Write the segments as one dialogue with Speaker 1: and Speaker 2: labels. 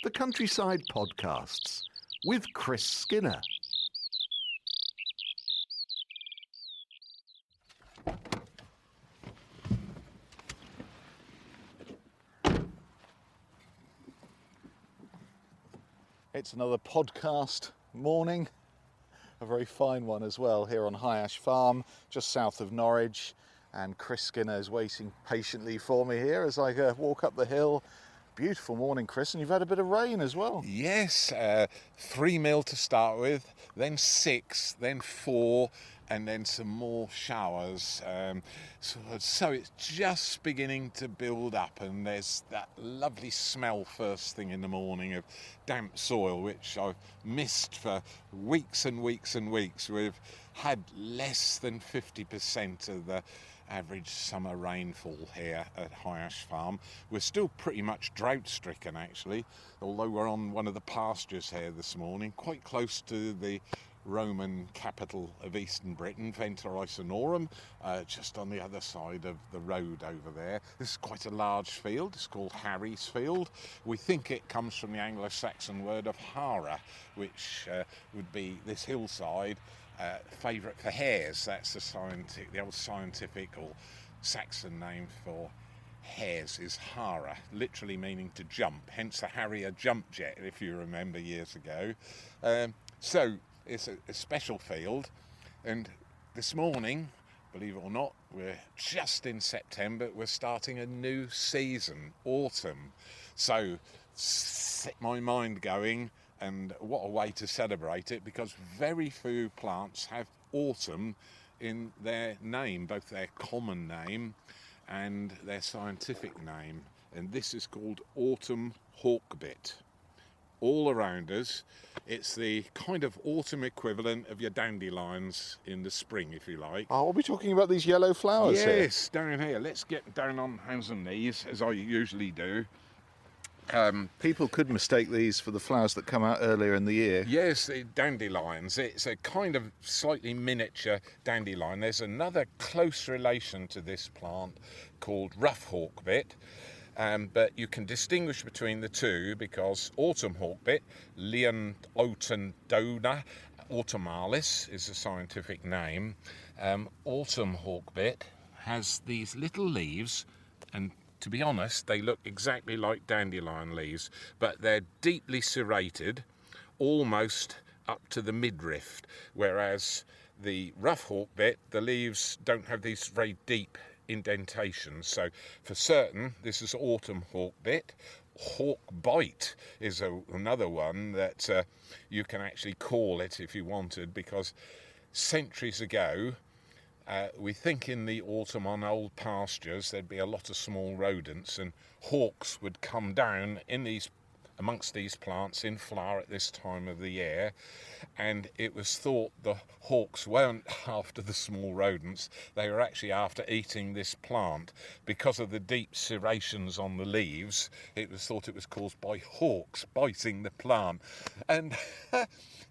Speaker 1: the Countryside Podcasts with Chris Skinner.
Speaker 2: It's another podcast morning, a very fine one as well, here on High Ash Farm, just south of Norwich. And Chris Skinner is waiting patiently for me here as I walk up the hill. Beautiful morning, Chris, and you've had a bit of rain as well.
Speaker 3: Yes, 3 mil to start with, then 6, then 4, and then some more showers. So it's just beginning to build up, and there's that lovely smell first thing in the morning of damp soil, which I've missed for weeks and weeks and weeks. We've had less than 50% of the average summer rainfall here at High Ash Farm. We're still pretty much drought stricken actually, although we're on one of the pastures here this morning, quite close to the Roman capital of Eastern Britain, Venta Icenorum, just on the other side of the road over there. This is quite a large field. It's called Harry's Field. We think it comes from the Anglo-Saxon word of hara, which would be this hillside, favourite for hares. That's the old scientific or Saxon name for hares is hara, literally meaning to jump, hence the Harrier jump jet, if you remember years ago. So it's a special field, and this morning, believe it or not, we're just in September, we're starting a new season, autumn. So set my mind going, and what a way to celebrate it, because very few plants have autumn in their name, both their common name and their scientific name. And this is called autumn hawkbit. All around us, it's the kind of autumn equivalent of your dandelions in the spring, if you like.
Speaker 2: Oh, are we talking about these yellow flowers here?
Speaker 3: Yes, down here. Let's get down on hands and knees, as I usually do.
Speaker 2: People could mistake these for the flowers that come out earlier in the year.
Speaker 3: Yes, the dandelions. It's a kind of slightly miniature dandelion. There's another close relation to this plant called rough hawkbit, but you can distinguish between the two because autumn hawkbit, Leontodona autumnalis is the scientific name. Autumn hawkbit has these little leaves, and to be honest, they look exactly like dandelion leaves, but they're deeply serrated, almost up to the midriff, whereas the rough hawkbit, the leaves don't have these very deep indentations. So for certain, this is autumn hawkbit. Hawkbite is another one that you can actually call it if you wanted, because centuries ago, we think in the autumn on old pastures there'd be a lot of small rodents, and hawks would come down amongst these plants in flower at this time of the year, and it was thought the hawks weren't after the small rodents, they were actually after eating this plant. Because of the deep serrations on the leaves, it was thought it was caused by hawks biting the plant, and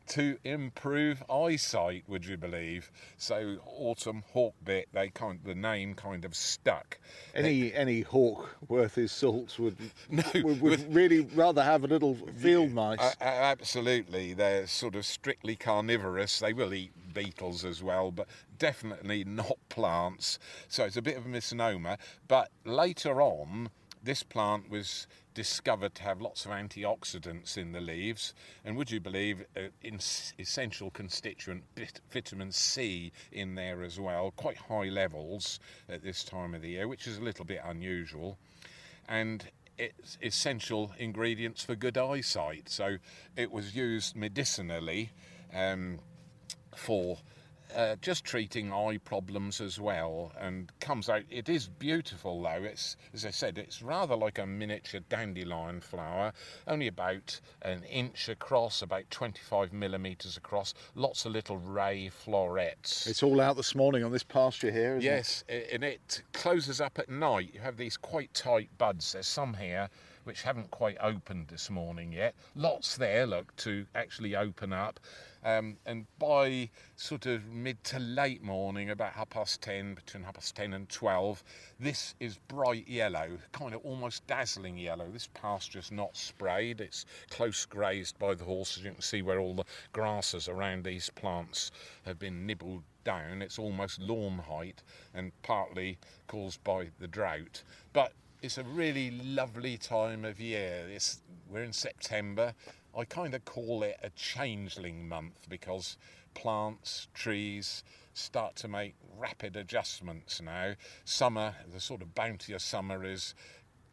Speaker 3: to improve eyesight, would you believe? So autumn hawkbit, the name kind of stuck.
Speaker 2: Any hawk worth his salt would really rather have a little field mice.
Speaker 3: Absolutely, they're sort of strictly carnivorous. They will eat beetles as well, but definitely not plants. So it's a bit of a misnomer. But later on, this plant was discovered to have lots of antioxidants in the leaves, and would you believe essential constituent vitamin C in there as well, quite high levels at this time of the year, which is a little bit unusual, and it's essential ingredients for good eyesight. So it was used medicinally for just treating eye problems as well, and comes out, it is beautiful though. It's, as I said, it's rather like a miniature dandelion flower, only about an inch across, about 25 millimetres across, lots of little ray florets.
Speaker 2: It's all out this morning on this pasture here, isn't it?
Speaker 3: Yes, and it closes up at night. You have these quite tight buds. There's some here which haven't quite opened this morning yet. Lots there, look, to actually open up. And by sort of mid to late morning, about 10:30, between 10:30 and 12, this is bright yellow, kind of almost dazzling yellow. This pasture's not sprayed, it's close grazed by the horses. You can see where all the grasses around these plants have been nibbled down. It's almost lawn height and partly caused by the drought. But it's a really lovely time of year. We're in September. I kind of call it a changeling month because plants, trees start to make rapid adjustments now. Summer, the sort of bounty of summer is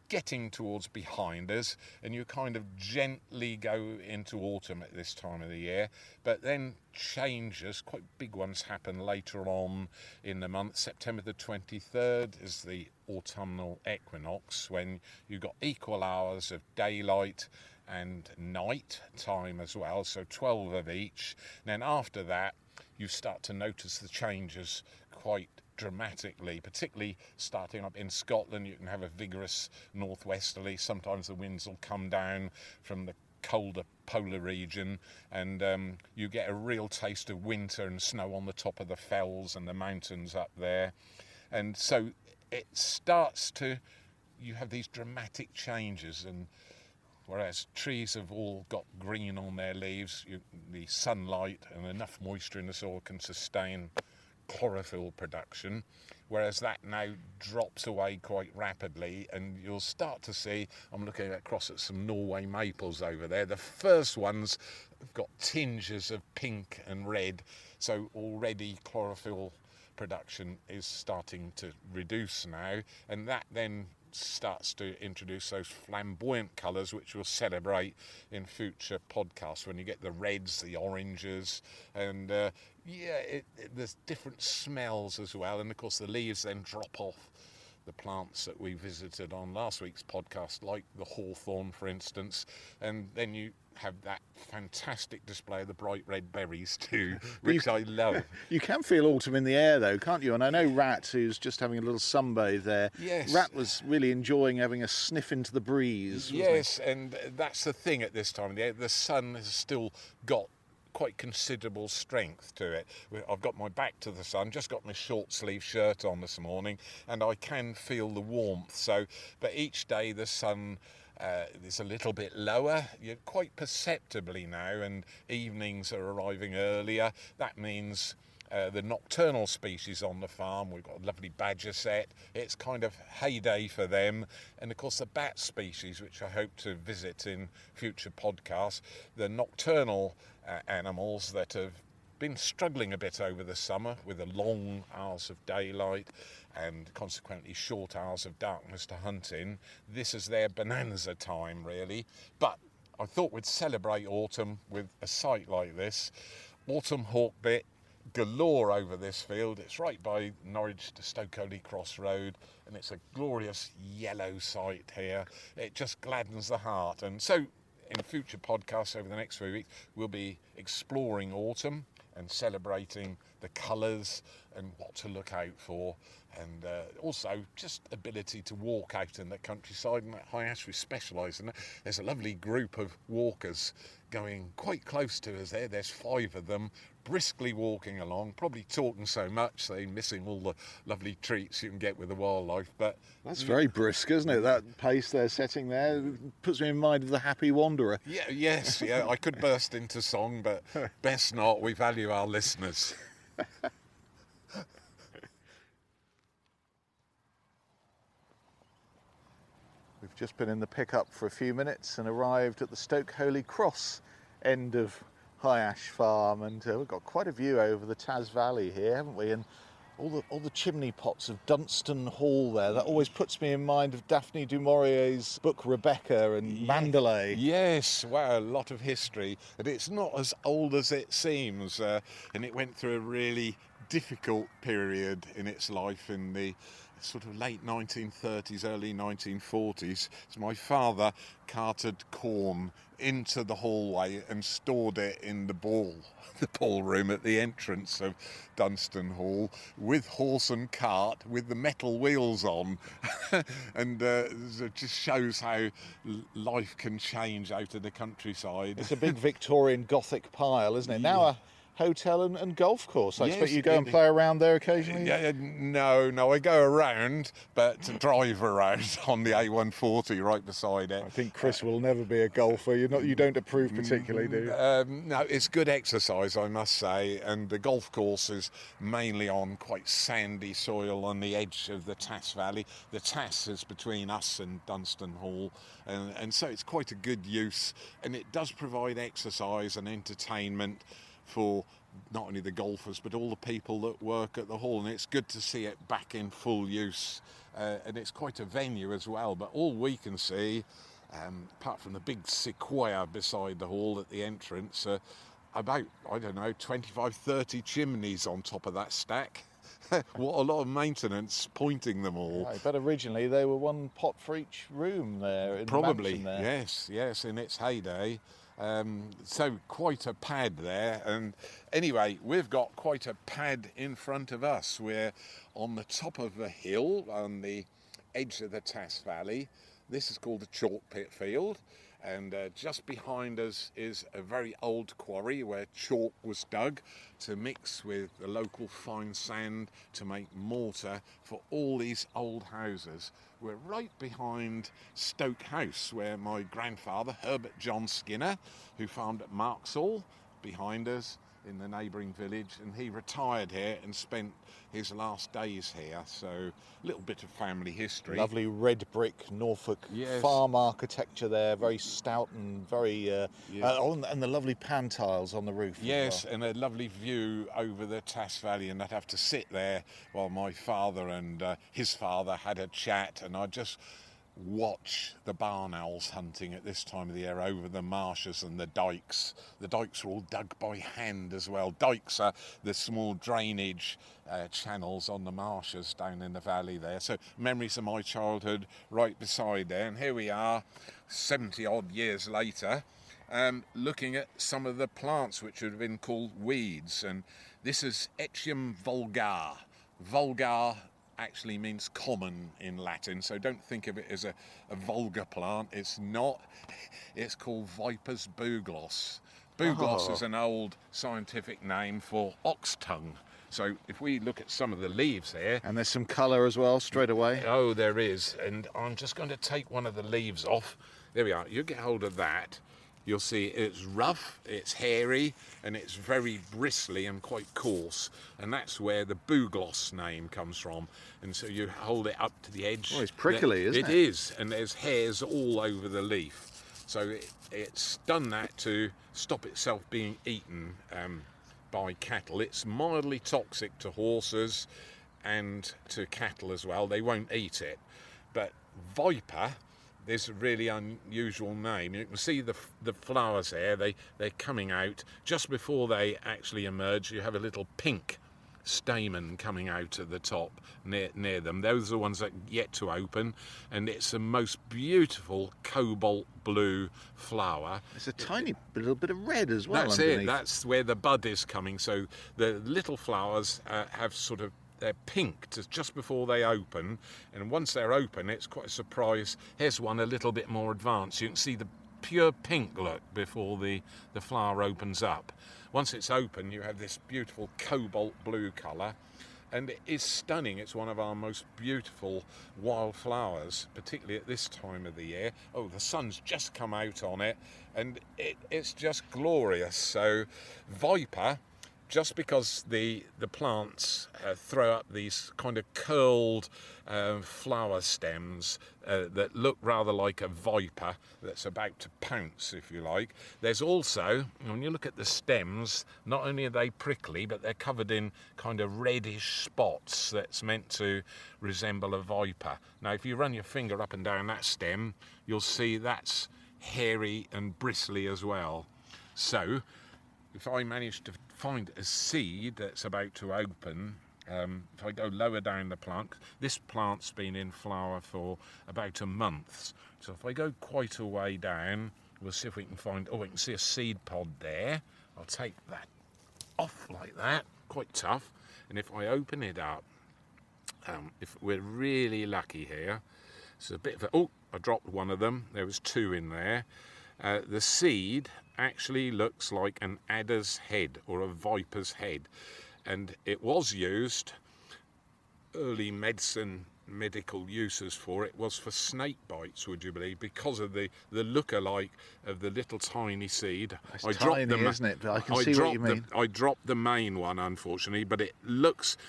Speaker 3: getting towards behind us, and you kind of gently go into autumn at this time of the year, but then changes, quite big ones, happen later on in the month. September the 23rd is the autumnal equinox, when you've got equal hours of daylight and night time as well, so 12 of each. And then after that you start to notice the changes quite dramatically, particularly starting up in Scotland. You can have a vigorous northwesterly. Sometimes the winds will come down from the colder polar region, and you get a real taste of winter and snow on the top of the fells and the mountains up there. And so it starts to, you have these dramatic changes, and whereas trees have all got green on their leaves, the sunlight and enough moisture in the soil can sustain chlorophyll production, whereas that now drops away quite rapidly, and you'll start to see, I'm looking across at some Norway maples over there, the first ones have got tinges of pink and red, so already chlorophyll production is starting to reduce now, and that then starts to introduce those flamboyant colours which we'll celebrate in future podcasts, when you get the reds, the oranges, and there's different smells as well. And of course the leaves then drop off the plants that we visited on last week's podcast, like the hawthorn for instance, and then you have that fantastic display of the bright red berries too, which I love.
Speaker 2: You can feel autumn in the air though, can't you? And I know Rat, who's just having a little sunbathe there,
Speaker 3: yes,
Speaker 2: Rat was really enjoying having a sniff into the breeze, wasn't
Speaker 3: yes he? And that's the thing at this time of the year, the sun has still got quite considerable strength to it. I've got my back to the sun, just got my short sleeve shirt on this morning, and I can feel the warmth. So, but each day the sun is a little bit lower, quite perceptibly now, and evenings are arriving earlier. That means the nocturnal species on the farm, we've got a lovely badger set, it's kind of heyday for them, and of course the bat species, which I hope to visit in future podcasts, the nocturnal animals that have been struggling a bit over the summer with the long hours of daylight and consequently short hours of darkness to hunt in. This is their bonanza time really, but I thought we'd celebrate autumn with a sight like this. Autumn hawkbit galore over this field. It's right by Norwich to Stoke Cross Road, and it's a glorious yellow sight here. It just gladdens the heart. And so in future podcasts over the next few weeks, we'll be exploring autumn and celebrating the colours and what to look out for, and also just ability to walk out in the countryside. And at High Ash we specialise in it. There's a lovely group of walkers going quite close to us there. There's 5 of them briskly walking along, probably talking so much they're missing all the lovely treats you can get with the wildlife. But
Speaker 2: that's very brisk, isn't it? That pace they're setting there puts me in mind of the Happy Wanderer.
Speaker 3: Yes, I could burst into song, but best not. We value our listeners.
Speaker 2: We've just been in the pickup for a few minutes and arrived at the Stoke Holy Cross end of High Ash Farm, and we've got quite a view over the Taz Valley here, haven't we? And all the chimney pots of Dunstan Hall there. That always puts me in mind of Daphne du Maurier's book Rebecca and Mandalay.
Speaker 3: Yes, wow, a lot of history, and it's not as old as it seems, and it went through a really difficult period in its life in the sort of late 1930s, early 1940s. So my father carted corn into the hallway and stored it in the ballroom at the entrance of Dunstan Hall, with horse and cart with the metal wheels on. And it just shows how life can change out of the countryside.
Speaker 2: It's a big Victorian Gothic pile, isn't it? Now a hotel and golf course. I expect you go and play around there occasionally?
Speaker 3: Yeah, no, I go around, but to drive around on the A140 right beside it.
Speaker 2: I think Chris will never be a golfer. You don't approve particularly, do you?
Speaker 3: No, it's good exercise, I must say, and the golf course is mainly on quite sandy soil on the edge of the Tass Valley. The Tass is between us and Dunstan Hall, and so it's quite a good use, and it does provide exercise and entertainment for not only the golfers but all the people that work at the hall, and it's good to see it back in full use, and it's quite a venue as well. But all we can see, apart from the big sequoia beside the hall at the entrance, about, I don't know, 25-30 chimneys on top of that stack. What a lot of maintenance pointing them all.
Speaker 2: Right, but originally they were one pot for each room there in
Speaker 3: Probably,
Speaker 2: the mansion there.
Speaker 3: yes, in its heyday. So quite a pad there, and anyway, we've got quite a pad in front of us. We're on the top of a hill on the edge of the Tass Valley. This is called the Chalk Pit Field, and just behind us is a very old quarry where chalk was dug to mix with the local fine sand to make mortar for all these old houses. We're right behind Stoke House, where my grandfather, Herbert John Skinner, who farmed at Marksall, behind us in the neighbouring village, and he retired here and spent his last days here. So a little bit of family history.
Speaker 2: Lovely red brick Norfolk farm architecture there, very stout and very and the lovely pan tiles on the roof.
Speaker 3: Yes, and a lovely view over the Tass Valley, and I'd have to sit there while my father and his father had a chat, and I'd just watch the barn owls hunting at this time of the year over the marshes and the dykes. The dykes are all dug by hand as well. Dykes are the small drainage channels on the marshes down in the valley there. So memories of my childhood right beside there. And here we are, 70 odd years later, looking at some of the plants which would have been called weeds. And this is Echium vulgar. Vulgar actually means common in Latin, so don't think of it as a vulgar plant. It's not. It's called Viper's bugloss. Bugloss is an old scientific name for ox tongue. So if we look at some of the leaves here,
Speaker 2: and there's some colour as well straight away.
Speaker 3: Oh, there is, and I'm just going to take one of the leaves off. There we are. You get hold of that. You'll see it's rough, it's hairy, and it's very bristly and quite coarse. And that's where the bugloss name comes from. And so you hold it up to the edge.
Speaker 2: Oh, it's prickly, isn't it?
Speaker 3: It is, and there's hairs all over the leaf. So it's done that to stop itself being eaten by cattle. It's mildly toxic to horses and to cattle as well. They won't eat it. But viper, this really unusual name. You can see the flowers there. They're coming out just before they actually emerge. You have a little pink stamen coming out at the top near them. Those are the ones that yet to open, and it's the most beautiful cobalt blue flower.
Speaker 2: It's a tiny little bit of red as well.
Speaker 3: That's
Speaker 2: underneath.
Speaker 3: it. That's where the bud is coming. So the little flowers have sort of, they're pink just before they open, and once they're open, it's quite a surprise. Here's one a little bit more advanced. You can see the pure pink look before the flower opens up. Once it's open, you have this beautiful cobalt blue colour, and it is stunning. It's one of our most beautiful wildflowers, particularly at this time of the year. Oh, the sun's just come out on it, and it's just glorious. So viper, just because the plants throw up these kind of curled flower stems that look rather like a viper that's about to pounce, if you like. There's also, when you look at the stems, not only are they prickly, but they're covered in kind of reddish spots that's meant to resemble a viper. Now, if you run your finger up and down that stem, you'll see that's hairy and bristly as well. So if I manage to find a seed that's about to open, If I go lower down the plant, this plant's been in flower for about a month. So if I go quite a way down, we'll see if we can find, we can see a seed pod there. I'll take that off like that, quite tough. And if I open it up, if we're really lucky here, it's a bit of a, I dropped one of them. There was two in there. The seed actually looks like an adder's head or a viper's head. And it was used, early medical uses for it was for snake bites, would you believe, because of the look-alike of the little tiny seed.
Speaker 2: It's tiny, isn't it? But I can see what you mean.
Speaker 3: I dropped the main one, unfortunately, but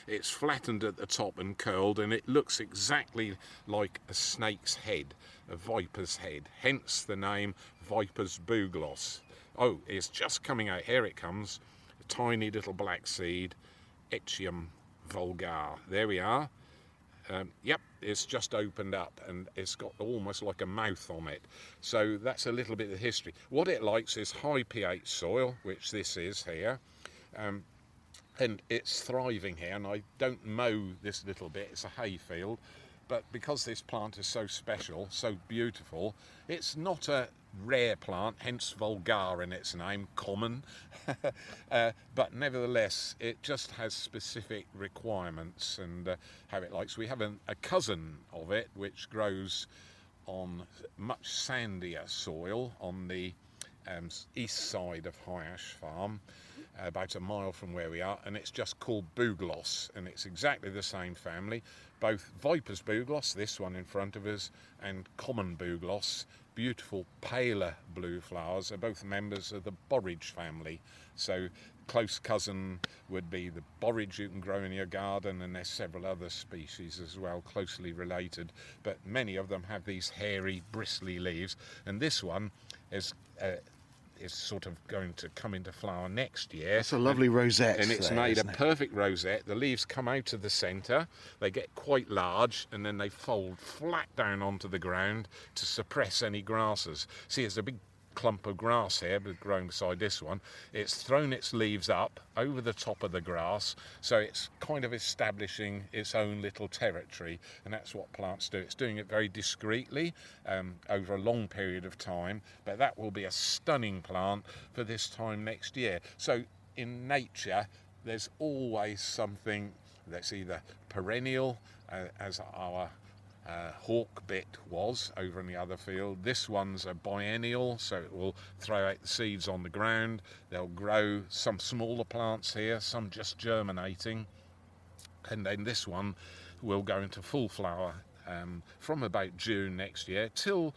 Speaker 3: it's flattened at the top and curled, and it looks exactly like a snake's head, a viper's head, hence the name viper's bugloss. Oh, it's just coming out. Here it comes. A tiny little black seed, Echium vulgar. There we are. Yep, it's just opened up and it's got almost like a mouth on it. So that's a little bit of history. What it likes is high pH soil, which this is here. And it's thriving here, and I don't mow this little bit, it's a hay field. But because this plant is so special, so beautiful, it's not a rare plant, hence vulgar in its name, common. But nevertheless, it just has specific requirements and how it likes. We have a cousin of it which grows on much sandier soil on the east side of High Ash Farm, about a mile from where we are, and it's just called bugloss, and it's exactly the same family. Both viper's bugloss, this one in front of us, and common bugloss, beautiful paler blue flowers, are both members of the borage family. So close cousin would be the borage you can grow in your garden, and there's several other species as well closely related, but many of them have these hairy bristly leaves, and this one is sort of going to come into flower next year.
Speaker 2: It's a lovely rosette.
Speaker 3: And it's made a perfect rosette. The leaves come out of the centre, they get quite large, and then they fold flat down onto the ground to suppress any grasses. See, there's a big clump of grass here growing beside this one. It's thrown its leaves up over the top of the grass, so it's kind of establishing its own little territory, and that's what plants do. It's doing it very discreetly over a long period of time, but that will be a stunning plant for this time next year. So in nature there's always something that's either perennial, as our Hawkbit was over in the other field. This one's a biennial, so it will throw out the seeds on the ground. They'll grow some smaller plants here, some just germinating, and then this one will go into full flower from about June next year till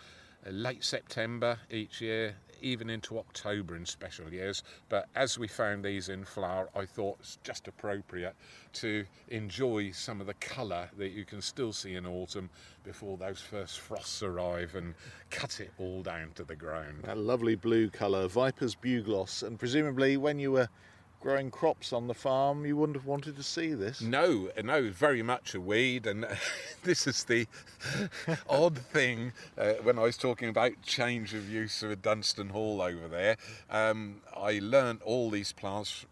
Speaker 3: late September each year, even into October in special years. But as we found these in flower, I thought it's just appropriate to enjoy some of the colour that you can still see in autumn before those first frosts arrive and cut it all down to the ground.
Speaker 2: That lovely blue colour, viper's bugloss, and presumably when you were growing crops on the farm, you wouldn't have wanted to see this.
Speaker 3: No, very much a weed, and this is the odd thing when I was talking about change of use of a Dunstan Hall over there. I learnt all these plants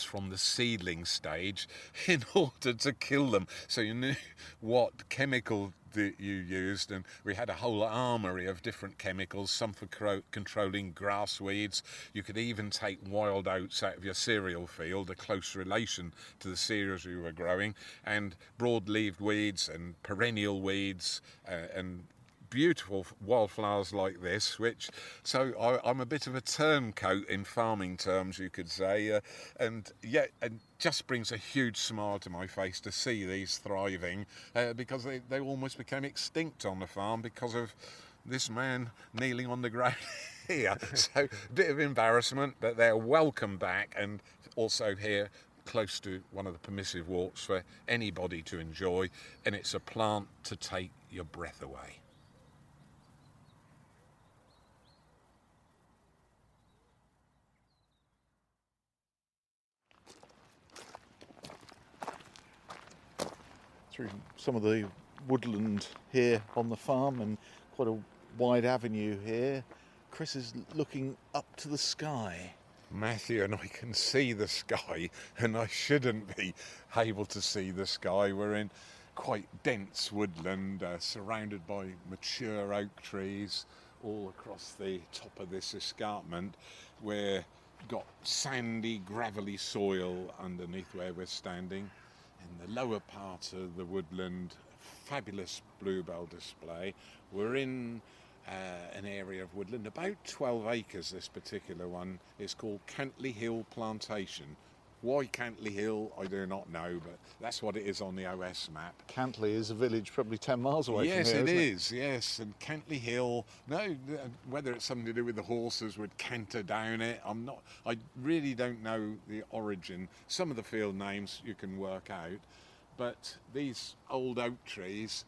Speaker 3: from the seedling stage in order to kill them, so you knew what chemical that you used, and we had a whole armoury of different chemicals, some for controlling grass weeds. You could even take wild oats out of your cereal field, a close relation to the cereals you were growing, and broad-leaved weeds and perennial weeds and beautiful wildflowers like this, so I'm a bit of a turncoat in farming terms, you could say, and just brings a huge smile to my face to see these thriving, because they almost became extinct on the farm because of this man kneeling on the ground here. So a bit of embarrassment, but they're welcome back, and also here close to one of the permissive walks for anybody to enjoy, and it's a plant to take your breath away.
Speaker 2: Through some of the woodland here on the farm and quite a wide avenue here, Chris is looking up to the sky.
Speaker 3: Matthew, and I can see the sky, and I shouldn't be able to see the sky. We're in quite dense woodland, surrounded by mature oak trees all across the top of this escarpment. We've got sandy, gravelly soil underneath where we're standing. In the lower part of the woodland, fabulous bluebell display. We're in an area of woodland, about 12 acres. This particular one is called Cantley Hill Plantation. Why Cantley Hill, I do not know, but that's what it is on the OS map.
Speaker 2: Cantley is a village probably 10 miles away
Speaker 3: Yes,
Speaker 2: from here,
Speaker 3: it
Speaker 2: isn't
Speaker 3: is, yes. And Cantley Hill, no, whether it's something to do with the horses would canter down it, I really don't know the origin. Some of the field names you can work out, but these old oak trees,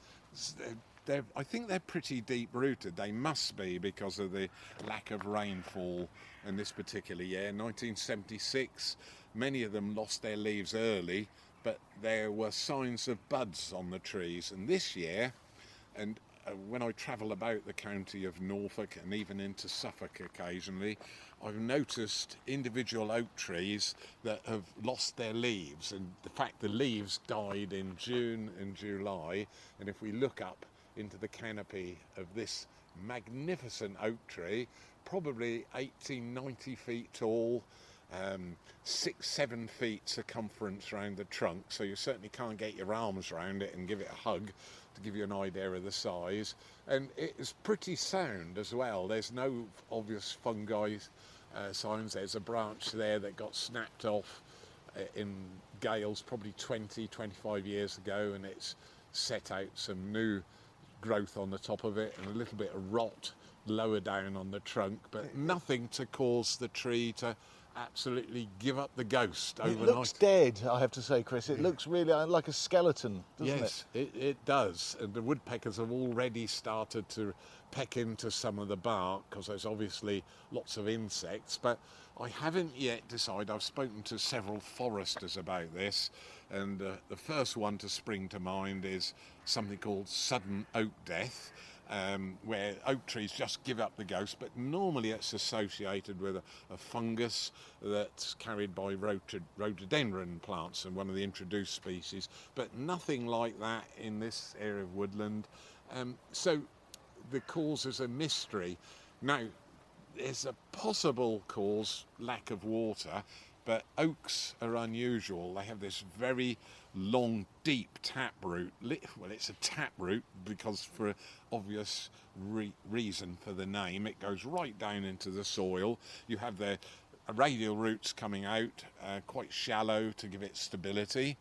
Speaker 3: I think they're pretty deep rooted. They must be because of the lack of rainfall in this particular year. 1976, many of them lost their leaves early, but there were signs of buds on the trees. And this year, and when I travel about the county of Norfolk and even into Suffolk occasionally, I've noticed individual oak trees that have lost their leaves. And the fact the leaves died in June and July, and if we look up into the canopy of this magnificent oak tree, probably 18, 90 feet tall, 6-7 feet circumference around the trunk, so you certainly can't get your arms around it and give it a hug to give you an idea of the size. And it is pretty sound as well. There's no obvious fungi signs. There's a branch there that got snapped off in gales probably 20-25 years ago, and it's set out some new growth on the top of it and a little bit of rot lower down on the trunk, but nothing to cause the tree to absolutely give up the ghost overnight.
Speaker 2: It looks dead, I have to say, Chris. It looks really like a skeleton, doesn't it?
Speaker 3: Yes, it does. And the woodpeckers have already started to peck into some of the bark because there's obviously lots of insects, but I haven't yet decided. I've spoken to several foresters about this, and the first one to spring to mind is something called sudden oak death, where oak trees just give up the ghost, but normally it's associated with a fungus that's carried by rhododendron plants and one of the introduced species, but nothing like that in this area of woodland. So the cause is a mystery. Now, there's a possible cause, lack of water, but oaks are unusual. They have this very long, deep taproot. Well, it's a taproot because for obvious reason for the name, it goes right down into the soil. You have the radial roots coming out, quite shallow to give it stability.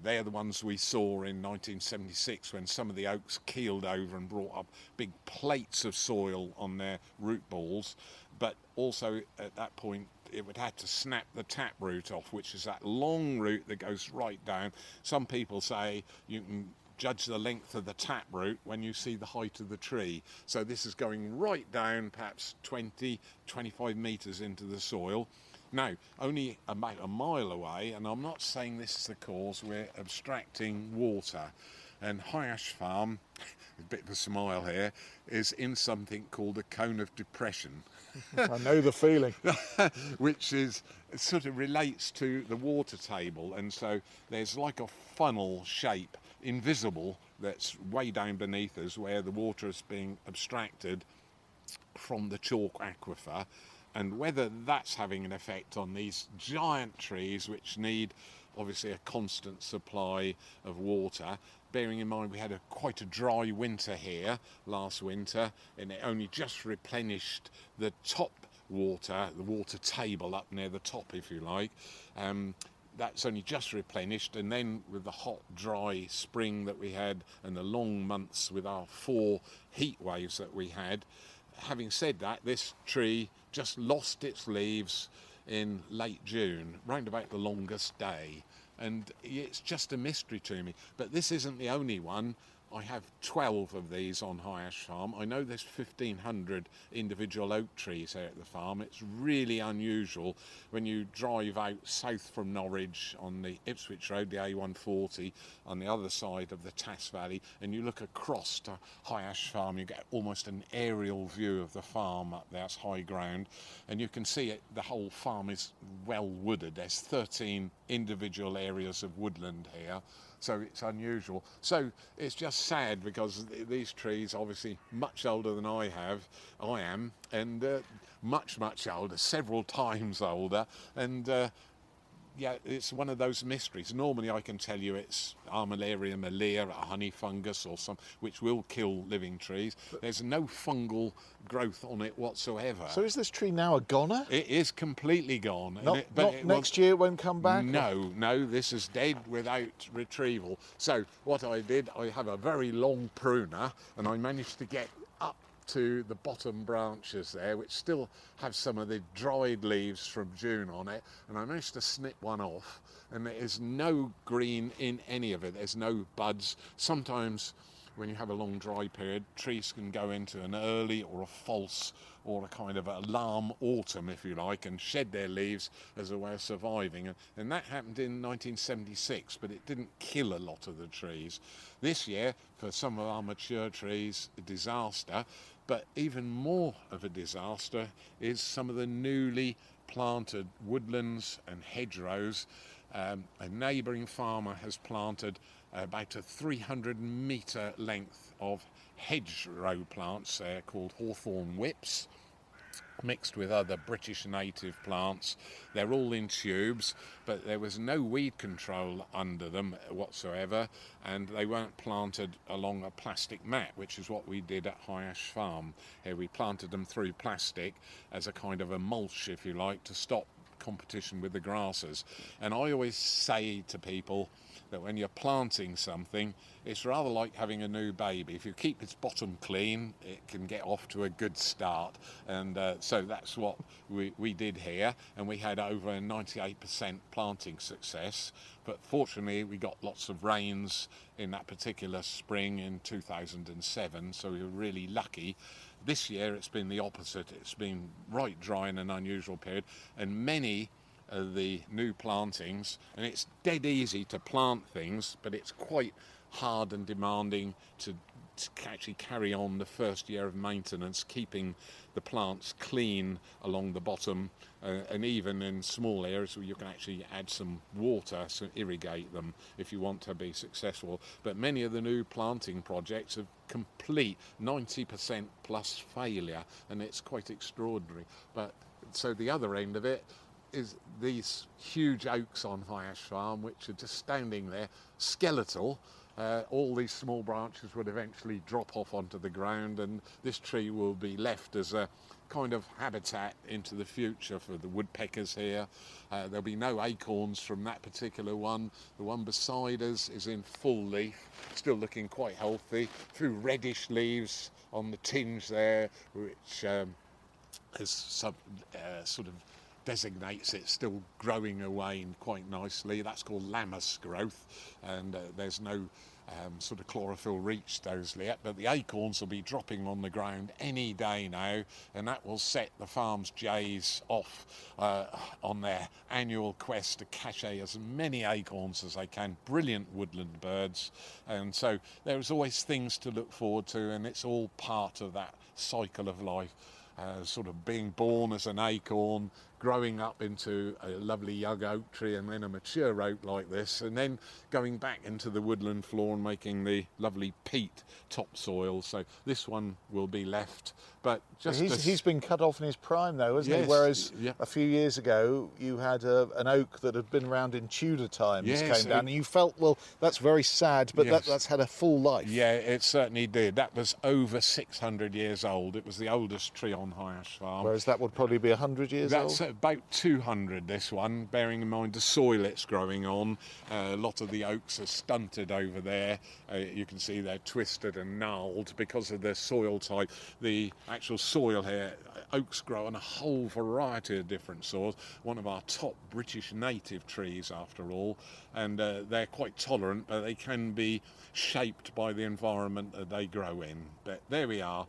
Speaker 3: They're the ones we saw in 1976 when some of the oaks keeled over and brought up big plates of soil on their root balls. But also at that point, it would have to snap the taproot off, which is that long root that goes right down. Some people say you can judge the length of the taproot when you see the height of the tree. So this is going right down, perhaps 20, 25 metres into the soil. Now, only about a mile away, and I'm not saying this is the cause, we're abstracting water. And High Ash Farm, a bit of a smile here, is in something called a cone of depression.
Speaker 2: I know the feeling.
Speaker 3: Which is, it sort of relates to the water table, and so there's like a funnel shape, invisible, that's way down beneath us where the water is being abstracted from the chalk aquifer. And whether that's having an effect on these giant trees, which need obviously a constant supply of water, bearing in mind we had quite a dry winter here last winter, and it only just replenished the top water, the water table up near the top, if you like. That's only just replenished, and then with the hot, dry spring that we had and the long months with our 4 heat waves that we had, having said that, this tree just lost its leaves in late June, round about the longest day, and it's just a mystery to me. But this isn't the only one. I have 12 of these on High Ash Farm. I know there's 1,500 individual oak trees here at the farm. It's really unusual when you drive out south from Norwich on the Ipswich Road, the A140, on the other side of the Tass Valley, and you look across to High Ash Farm. You get almost an aerial view of the farm up there. It's high ground, and you can see it. The whole farm is well wooded. There's 13 individual areas of woodland here. So it's unusual. So it's just sad because these trees, obviously much older than I am, and much older, several times older, and yeah, it's one of those mysteries. Normally I can tell you it's Armillaria malea, a honey fungus or some, which will kill living trees. There's no fungal growth on it whatsoever.
Speaker 2: So is this tree now a goner?
Speaker 3: It is completely gone.
Speaker 2: Not next year it won't come back?
Speaker 3: No, this is dead without retrieval. So what I did, I have a very long pruner, and I managed to get up to the bottom branches there, which still have some of the dried leaves from June on it, and I managed to snip one off, and there is no green in any of it. There's no buds. Sometimes when you have a long dry period, trees can go into an early or a false or a kind of alarm autumn, if you like, and shed their leaves as a way of surviving. And that happened in 1976, but it didn't kill a lot of the trees. This year, for some of our mature trees, a disaster, but even more of a disaster is some of the newly planted woodlands and hedgerows. A neighbouring farmer has planted about a 300-metre length of hedgerow plants called hawthorn whips, mixed with other British native plants. They're all in tubes, but there was no weed control under them whatsoever, and they weren't planted along a plastic mat, which is what we did at High Ash Farm. Here we planted them through plastic as a kind of a mulch, if you like, to stop competition with the grasses. And I always say to people that when you're planting something, it's rather like having a new baby. If you keep its bottom clean, it can get off to a good start. And so that's what we did here, and we had over a 98% planting success. But fortunately, we got lots of rains in that particular spring in 2007, so we were really lucky. This year it's been the opposite. It's been right dry in an unusual period, and many of the new plantings, and it's dead easy to plant things, but it's quite hard and demanding to actually carry on the first year of maintenance, keeping the plants clean along the bottom, and even in small areas where you can actually add some water to irrigate them if you want to be successful. But many of the new planting projects have complete 90% plus failure, and it's quite extraordinary. But so the other end of it is these huge oaks on High Ash Farm, which are just standing there, skeletal. All these small branches would eventually drop off onto the ground, and this tree will be left as a kind of habitat into the future for the woodpeckers here. There'll be no acorns from that particular one. The one beside us is in full leaf, still looking quite healthy, through reddish leaves on the tinge there, which is sort of designates it still growing away quite nicely. That's called lammus growth, and there's no sort of chlorophyll reached those yet, but the acorns will be dropping on the ground any day now, and that will set the farm's jays off on their annual quest to catch as many acorns as they can. Brilliant woodland birds, and so there's always things to look forward to, and it's all part of that cycle of life. Sort of being born as an acorn, growing up into a lovely young oak tree, and then a mature oak like this, and then going back into the woodland floor and making the lovely peat topsoil. So this one will be left, but
Speaker 2: he's been cut off in his prime though, hasn't
Speaker 3: yes,
Speaker 2: he? Whereas
Speaker 3: yeah.
Speaker 2: a few years ago you had an oak that had been around in Tudor times came down, and you felt, well, that's very sad, but
Speaker 3: yes.
Speaker 2: that's had a full life.
Speaker 3: Yeah, it certainly did. That was over 600 years old. It was the oldest tree on High Ash Farm.
Speaker 2: Whereas that would probably be 100 years old?
Speaker 3: That's about 200, this one, bearing in mind the soil it's growing on. A lot of the oaks are stunted over there. You can see they're twisted and gnarled because of the soil type. The actual soil here, oaks grow on a whole variety of different soils. One of our top British native trees, after all, and they're quite tolerant, but they can be shaped by the environment that they grow in. But there we are.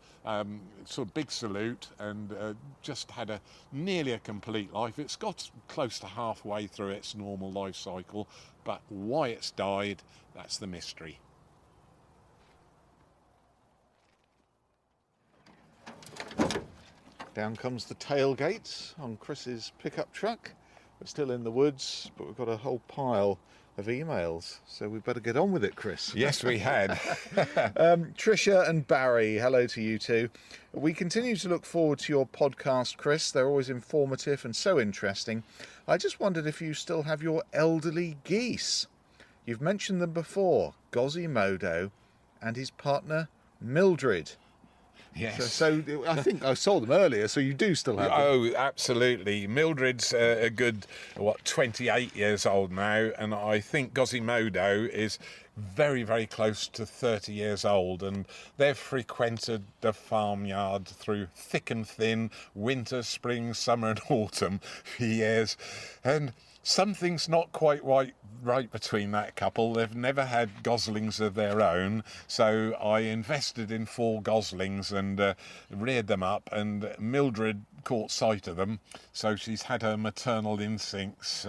Speaker 3: Sort of big salute, and just had nearly a complete life. It's got close to halfway through its normal life cycle, but why it's died, that's the mystery.
Speaker 2: Down comes the tailgate on Chris's pickup truck. We're still in the woods, but we've got a whole pile of emails, so we better get on with it, Chris.
Speaker 3: Yes, we had.
Speaker 2: Tricia and Barry, hello to you two. We continue to look forward to your podcast, Chris. They're always informative and so interesting. I just wondered if you still have your elderly geese. You've mentioned them before, Quasimodo and his partner Mildred.
Speaker 3: Yes.
Speaker 2: So I think I saw them earlier, so you do still have them.
Speaker 3: Oh, absolutely. Mildred's a good, 28 years old now, and I think Quasimodo is very, very close to 30 years old, and they've frequented the farmyard through thick and thin, winter, spring, summer and autumn for years, and something's not quite right between that couple. They've never had goslings of their own, so I invested in 4 goslings and reared them up, and Mildred caught sight of them, so she's had her maternal instincts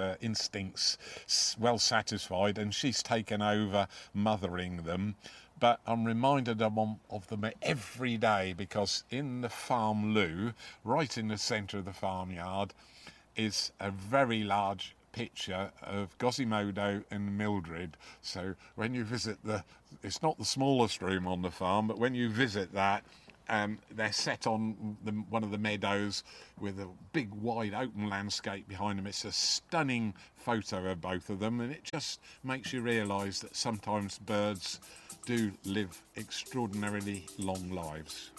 Speaker 3: well satisfied, and she's taken over mothering them. But I'm reminded of them every day, because in the farm loo, right in the centre of the farmyard, is a very large picture of Quasimodo and Mildred. So when you visit it's not the smallest room on the farm, but when you visit that, they're set on one of the meadows with a big wide open landscape behind them. It's a stunning photo of both of them, and it just makes you realise that sometimes birds do live extraordinarily long lives.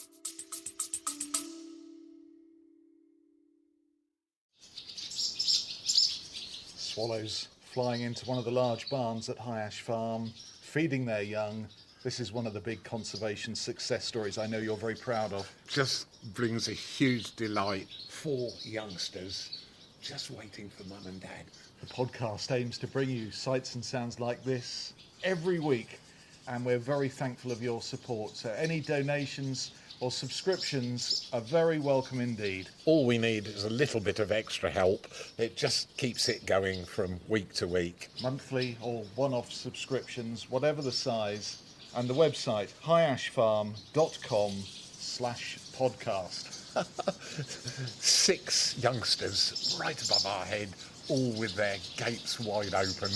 Speaker 2: Swallows flying into one of the large barns at High Ash Farm, feeding their young. This is one of the big conservation success stories I know you're very proud of.
Speaker 3: Just brings a huge delight. 4 youngsters just waiting for mum and dad.
Speaker 2: The podcast aims to bring you sights and sounds like this every week, and we're very thankful of your support. So any donations or subscriptions are very welcome indeed.
Speaker 3: All we need is a little bit of extra help. It just keeps it going from week to week.
Speaker 2: Monthly or one-off subscriptions, whatever the size, and the website highashfarm.com/podcast.
Speaker 3: 6 youngsters right above our head, all with their gates wide open.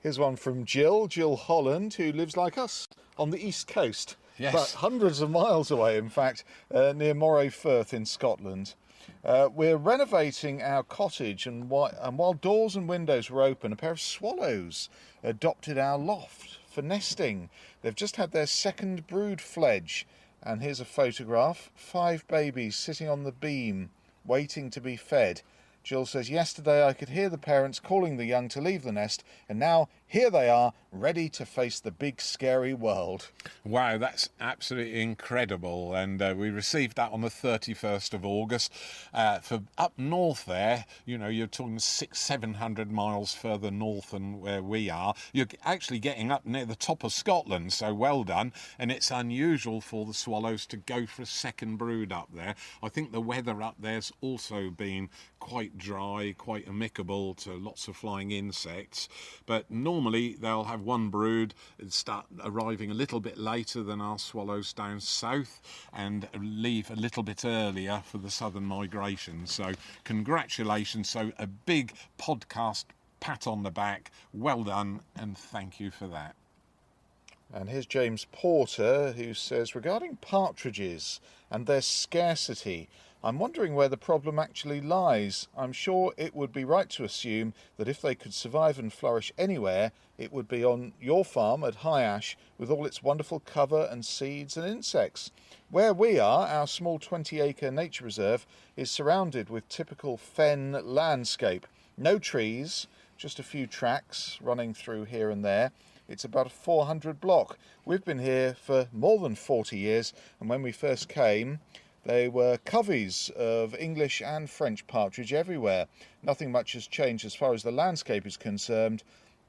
Speaker 2: Here's one from Jill Holland, who lives like us on the east coast.
Speaker 3: Yes.
Speaker 2: But hundreds of miles away, in fact, near Moray Firth in Scotland. We're renovating our cottage, and while doors and windows were open, a pair of swallows adopted our loft for nesting. They've just had their second brood fledge, and here's a photograph. 5 babies sitting on the beam, waiting to be fed. Jill says, yesterday I could hear the parents calling the young to leave the nest, and now here they are, ready to face the big, scary world.
Speaker 3: Wow, that's absolutely incredible. And we received that on the 31st of August. For up north there, you're talking 600-700 miles further north than where we are. You're actually getting up near the top of Scotland, so well done. And it's unusual for the swallows to go for a second brood up there. I think the weather up there's also been quite dry, quite amicable to lots of flying insects. But normally they'll have one brood and start arriving a little bit later than our swallows down south, and leave a little bit earlier for the southern migration. So congratulations. So a big podcast pat on the back. Well done, and thank you for that.
Speaker 2: And here's James Porter, who says, regarding partridges and their scarcity, I'm wondering where the problem actually lies. I'm sure it would be right to assume that if they could survive and flourish anywhere, it would be on your farm at High Ash with all its wonderful cover and seeds and insects. Where we are, our small 20-acre nature reserve is surrounded with typical fen landscape. No trees, just a few tracks running through here and there. It's about a 400 block. We've been here for more than 40 years, and when we first came, they were coveys of English and French partridge everywhere. Nothing much has changed as far as the landscape is concerned,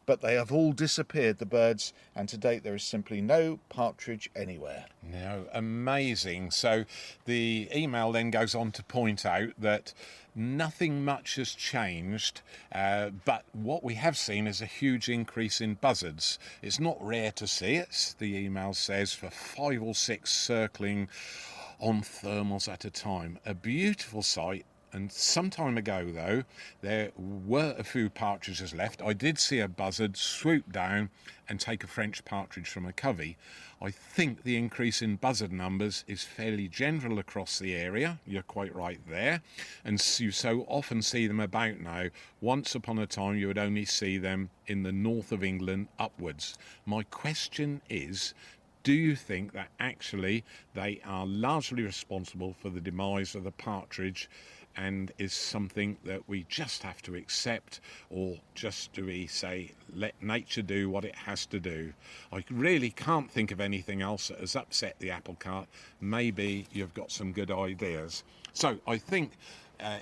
Speaker 2: but they have all disappeared, the birds, and to date there is simply no partridge anywhere.
Speaker 3: No, amazing. So the email then goes on to point out that nothing much has changed, but what we have seen is a huge increase in buzzards. It's not rare to see it, the email says, for 5 or 6 circling on thermals at a time. A beautiful sight. And some time ago, though, there were a few partridges left. I did see a buzzard swoop down and take a French partridge from a covey. I think the increase in buzzard numbers is fairly general across the area. You're quite right there. And you so often see them about now. Once upon a time, you would only see them in the north of England upwards. My question is, do you think that actually they are largely responsible for the demise of the partridge, and is something that we just have to accept, or just do we say let nature do what it has to do? I really can't think of anything else that has upset the apple cart. Maybe you've got some good ideas. So I think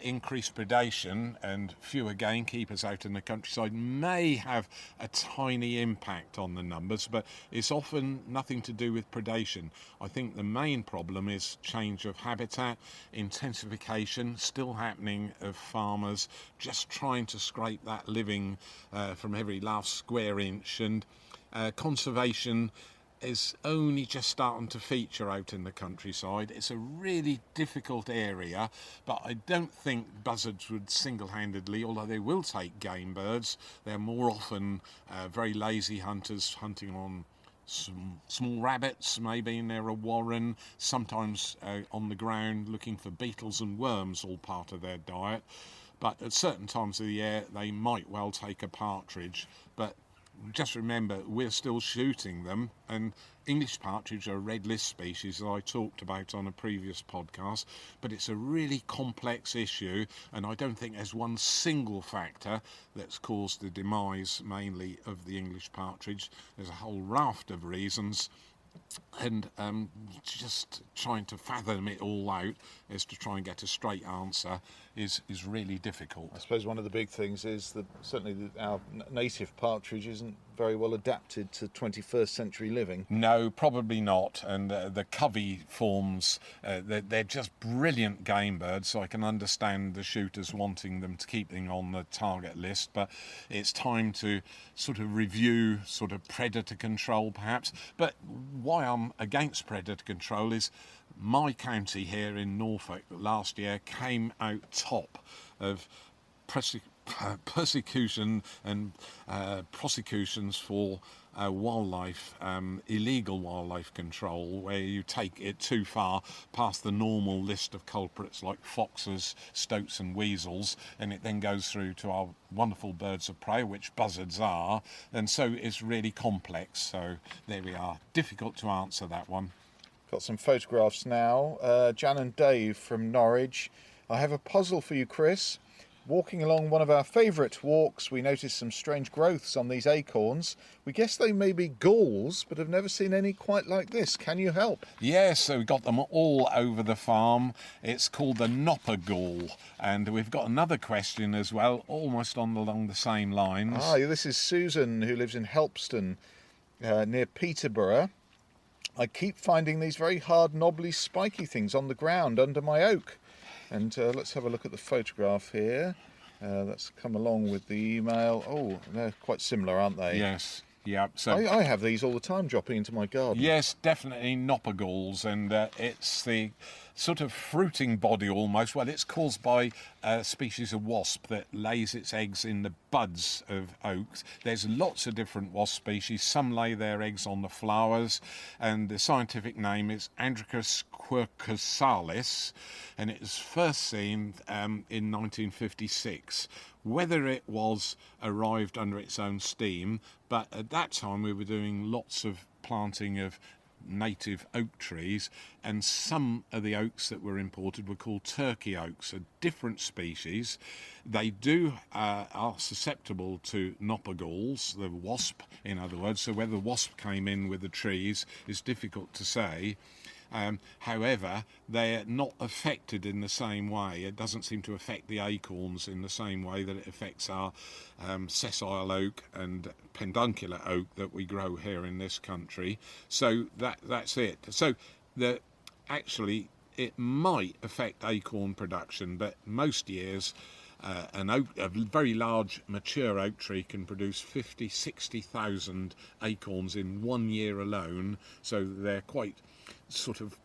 Speaker 3: increased predation and fewer gamekeepers out in the countryside may have a tiny impact on the numbers, but it's often nothing to do with predation. I think the main problem is change of habitat, intensification still happening of farmers just trying to scrape that living from every last square inch, and conservation is only just starting to feature out in the countryside. It's a really difficult area, but I don't think buzzards would single-handedly, although they will take game birds, they're more often very lazy hunters hunting on some small rabbits, maybe in their warren, sometimes on the ground looking for beetles and worms, all part of their diet. But at certain times of the year they might well take a partridge, but just remember, we're still shooting them, and English partridge are a red list species that I talked about on a previous podcast, but it's a really complex issue, and I don't think there's one single factor that's caused the demise mainly of the English partridge. There's a whole raft of reasons, and just trying to fathom it all out as to try and get a straight answer is really difficult.
Speaker 2: I suppose one of the big things is that certainly our native partridge isn't very well adapted to 21st century living.
Speaker 3: No, probably not. And the covey forms, they're just brilliant game birds, so I can understand the shooters wanting them to keep them on the target list, but it's time to sort of review sort of predator control perhaps. But why I'm against predator control is my county here in Norfolk last year came out top of persecution and prosecutions for wildlife, illegal wildlife control, where you take it too far past the normal list of culprits like foxes, stoats and weasels, and it then goes through to our wonderful birds of prey, which buzzards are, and so it's really complex. So there we are. Difficult to answer that one.
Speaker 2: Got some photographs now. Jan and Dave from Norwich. I have a puzzle for you, Chris. Walking along one of our favourite walks, we noticed some strange growths on these acorns. We guess they may be galls, but have never seen any quite like this. Can you help?
Speaker 3: Yes, so we've got them all over the farm. It's called the knopper gall. And we've got another question as well, almost along the same lines.
Speaker 2: This is Susan, who lives in Helpston, near Peterborough. I keep finding these very hard, knobbly, spiky things on the ground under my oak. And let's have a look at the photograph here. That's come along with the email. Oh, they're quite similar, aren't they?
Speaker 3: Yes. Yeah. So
Speaker 2: I have these all the time dropping into my garden.
Speaker 3: Yes, definitely knopper galls, and it's the sort of fruiting body almost. Well, it's caused by a species of wasp that lays its eggs in the buds of oaks. There's lots of different wasp species. Some lay their eggs on the flowers, and the scientific name is Andricus quercusalis, and it was first seen in 1956. Whether it was arrived under its own steam, but at that time we were doing lots of planting of native oak trees, and some of the oaks that were imported were called Turkey oaks, a different species. They are susceptible to noppergulls, the wasp in other words, so whether the wasp came in with the trees is difficult to say. However, they're not affected in the same way. It doesn't seem to affect the acorns in the same way that it affects our sessile oak and peduncular oak that we grow here in this country. So that's it. So actually it might affect acorn production, but most years a very large mature oak tree can produce 60,000 acorns in 1 year alone. So they're quite sort of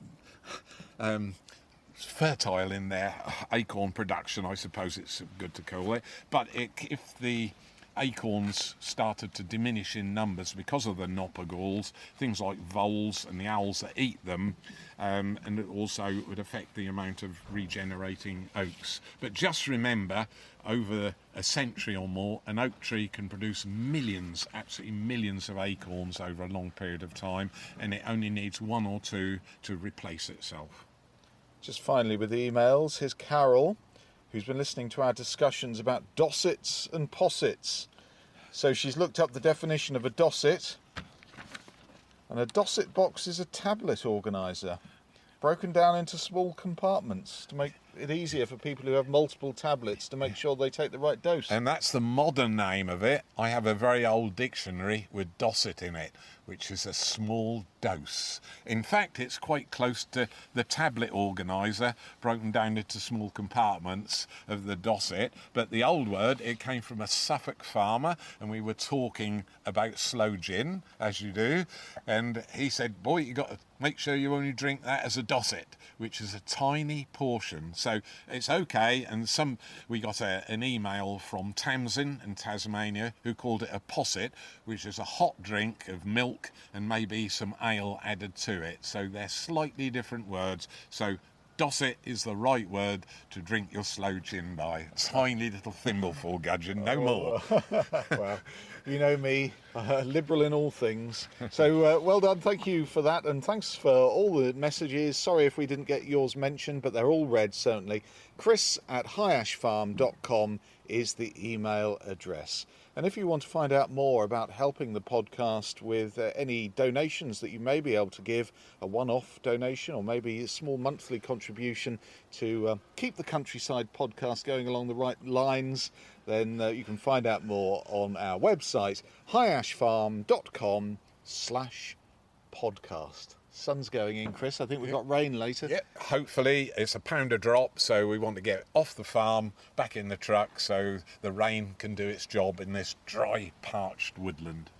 Speaker 3: fertile in their acorn production, I suppose it's good to call it. But if the acorns started to diminish in numbers because of the noppergulls, things like voles and the owls that eat them, and it also would affect the amount of regenerating oaks. But just remember, over a century or more, an oak tree can produce millions, absolutely millions of acorns over a long period of time, and it only needs one or two to replace itself.
Speaker 2: Just finally with the emails, here's Carol, who's been listening to our discussions about dossets and possets. So she's looked up the definition of a dosset, and a dosset box is a tablet organiser, broken down into small compartments to make it easier for people who have multiple tablets to make sure they take the right dose.
Speaker 3: And that's the modern name of it. I have a very old dictionary with dosset in it, which is a small dose. In fact, it's quite close to the tablet organiser, broken down into small compartments of the dosset. But the old word, it came from a Suffolk farmer, and we were talking about sloe gin, as you do. And he said, boy, you got to make sure you only drink that as a dosset, which is a tiny portion. So it's okay. And we got an email from Tamsin in Tasmania who called it a posset, which is a hot drink of milk and maybe some ale added to it. So they're slightly different words. So dosset is the right word to drink your sloe gin by. Tiny little thimbleful, Gudgin, no more.
Speaker 2: Well, you know me, liberal in all things. So well done, thank you for that, and thanks for all the messages. Sorry if we didn't get yours mentioned, but they're all read, certainly. Chris@highashfarm.com is the email address. And if you want to find out more about helping the podcast with any donations that you may be able to give, a one-off donation or maybe a small monthly contribution to keep the Countryside podcast going along the right lines, then you can find out more on our website, highashfarm.com/podcast. Sun's going in, Chris. I think we've got rain later.
Speaker 3: Yep, hopefully it's a pound a drop, so we want to get off the farm, back in the truck, so the rain can do its job in this dry, parched woodland.